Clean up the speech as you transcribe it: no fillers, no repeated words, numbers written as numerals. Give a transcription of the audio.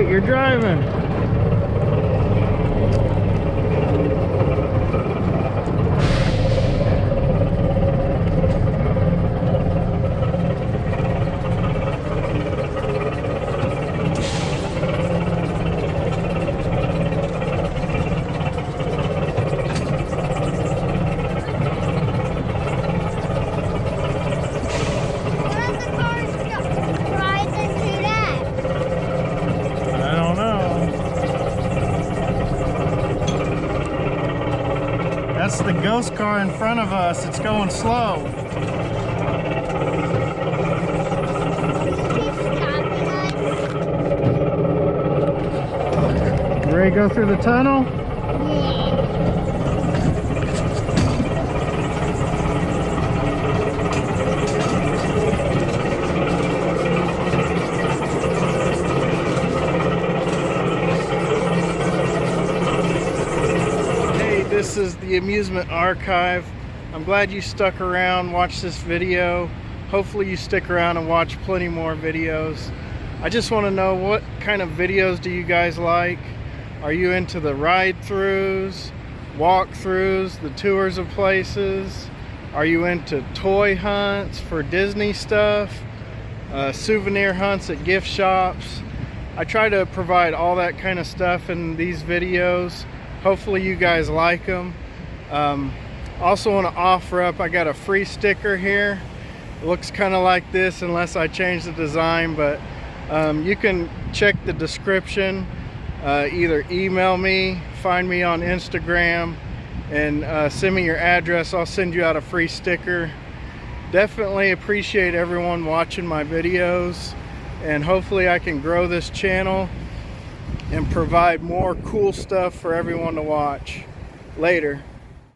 right, you're driving. That's the ghost car in front of us. It's going slow. You ready to go through the tunnel? This is the Amusement Archive. I'm glad you stuck around, watched this video. Hopefully you stick around and watch plenty more videos. I just want to know, what kind of videos do you guys like? Are you into the ride-throughs, walk-throughs, the tours of places? Are you into toy hunts for Disney stuff? Souvenir hunts at gift shops? I try to provide all that kind of stuff in these videos. Hopefully you guys like them. Also want to offer up, I got a free sticker here. It looks kind of like this unless I change the design, but you can check the description. Either email me, find me on Instagram, and send me your address. I'll send you out a free sticker. Definitely appreciate everyone watching my videos, and hopefully I can grow this channel and provide more cool stuff for everyone to watch. Later.